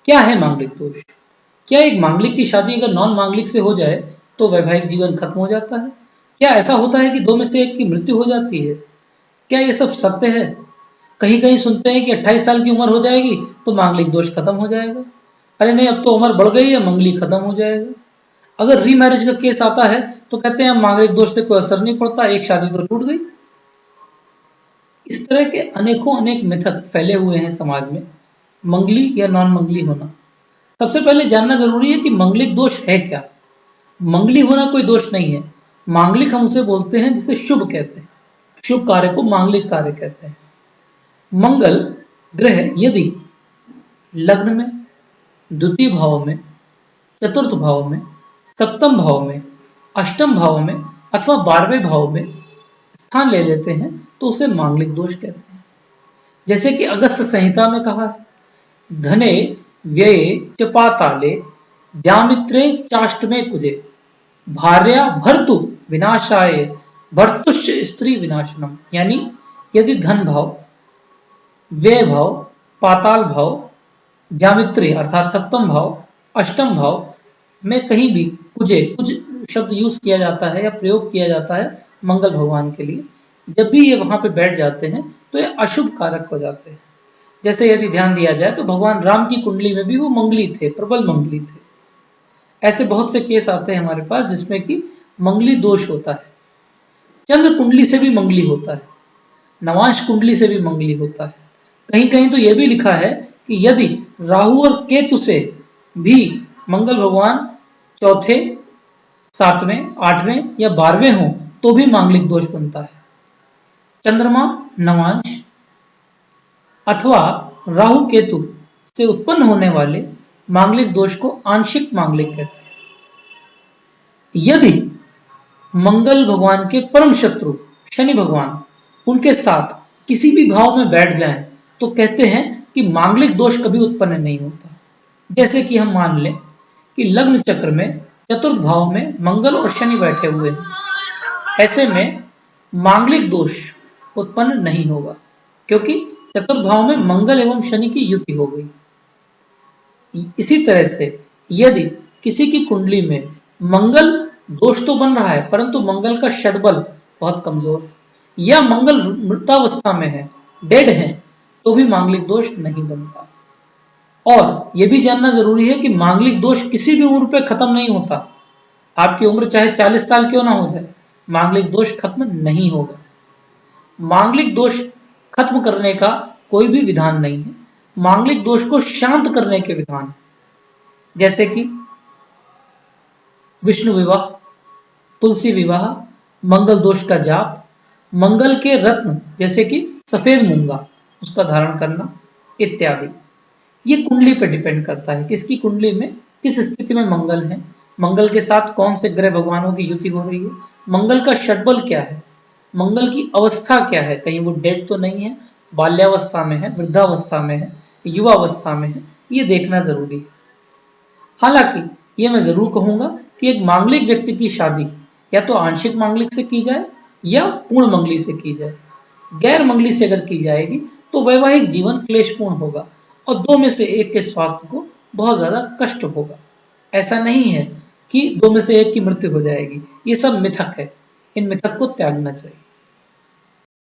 क्या है मांगलिक दोष? क्या एक मांगलिक की शादी अगर नॉन मांगलिक से हो जाए तो वैवाहिक जीवन खत्म हो जाता है? क्या ऐसा होता है कि दो में से एक की मृत्यु हो जाती है? क्या ये सब सत्य है? कहीं कहीं सुनते हैं कि 28 साल की उम्र हो जाएगी तो मांगलिक दोष खत्म हो जाएगा। अरे नहीं, अब तो उम्र बढ़ गई है, मंगली खत्म हो जाएगा। अगर रीमैरिज का केस आता है तो कहते हैं मांगलिक दोष से कोई असर नहीं पड़ता, एक शादी तो टूट गई। इस तरह के अनेकों अनेक मिथक फैले हुए हैं समाज में। मंगली या नॉन मंगली होना, सबसे पहले जानना जरूरी है कि मंगलिक दोष है क्या। मंगली होना कोई दोष नहीं है। मांगलिक हम उसे बोलते हैं जिसे शुभ कहते हैं। शुभ कार्य को मांगलिक कार्य कहते हैं। मंगल ग्रह यदि लग्न में, द्वितीय भाव में, चतुर्थ भाव में, सप्तम भाव में, अष्टम भाव में अथवा 12वें भाव में स्थान ले लेते हैं तो उसे मांगलिक दोष कहते हैं। जैसे कि अगस्त संहिता में कहा है, धने व्यये च पाताले जामित्रे चाष्टमे कुजे भार्या भर्तु विनाशाय भर्तुश्च स्त्री विनाशनम। यानी यदि धन भाव, व्यय भाव, पाताल भाव, जामित्री अर्थात सप्तम भाव, अष्टम भाव में कहीं भी कुजे, कुछ शब्द यूज किया जाता है या प्रयोग किया जाता है मंगल भगवान के लिए, जब भी ये वहां पे बैठ जाते हैं तो ये अशुभ कारक हो जाते हैं। जैसे यदि ध्यान दिया जाए तो भगवान राम की कुंडली में भी वो मंगली थे, प्रबल मंगली थे। ऐसे बहुत से केस आते हैं हमारे पास जिसमें कि मंगली दोष होता है। चंद्र कुंडली से भी मंगली होता है, नवांश कुंडली से भी मंगली होता है। कहीं कहीं तो यह भी लिखा है कि यदि राहु और केतु से भी मंगल भगवान चौथे, सातवें, आठवें या 12वें हों तो भी मांगलिक दोष बनता है। चंद्रमा, नवांश अथवा राहु केतु से उत्पन्न होने वाले मांगलिक दोष को आंशिक मांगलिक कहते हैं। यदि मंगल भगवान के परम शत्रु शनि भगवान उनके साथ किसी भी भाव में बैठ जाएं तो कहते हैं कि मांगलिक दोष कभी उत्पन्न नहीं होता। जैसे कि हम मान लें कि लग्न चक्र में चतुर्थ भाव में मंगल और शनि बैठे हुए हैं, ऐसे में मांगलिक दोष उत्पन्न नहीं होगा क्योंकि चतुर्थ भाव में मंगल एवं शनि की युति हो गई। इसी तरह से यदि किसी की कुंडली में मंगल दोष तो बन रहा है परंतु मंगल का षडबल बहुत कमजोर है या मंगल मृतावस्था में है, डेड है, तो भी मांगलिक दोष नहीं बनता। और यह भी जानना जरूरी है कि मांगलिक दोष किसी भी उम्र पे खत्म नहीं होता। आपकी उम्र चाहे 40 साल क्यों ना हो जाए, मांगलिक दोष खत्म नहीं होगा। मांगलिक दोष खत्म करने का कोई भी विधान नहीं है। मांगलिक दोष को शांत करने के विधान, जैसे कि विष्णु विवाह, तुलसी विवाह, मंगल दोष का जाप, मंगल के रत्न जैसे कि सफेद मूंगा उसका धारण करना इत्यादि। ये कुंडली पर डिपेंड करता है, किसकी कुंडली में किस स्थिति में मंगल है, मंगल के साथ कौन से ग्रह भगवानों की युति हो रही है, मंगल का षडबल क्या है, मंगल की अवस्था क्या है, कहीं वो डेड तो नहीं है, बाल्यावस्था में है, वृद्धावस्था में है, युवावस्था में है, ये देखना जरूरी है। हालांकि ये मैं जरूर कहूंगा कि एक मांगलिक व्यक्ति की शादी या तो आंशिक मांगलिक से की जाए या पूर्ण मंगली से की जाए। गैर मंगली से अगर की जाएगी तो वैवाहिक जीवन क्लेशपूर्ण होगा और दो में से एक के स्वास्थ्य को बहुत ज्यादा कष्ट होगा। ऐसा नहीं है कि दो में से एक की मृत्यु हो जाएगी, ये सब मिथक है, इन मिथक को त्यागना चाहिए।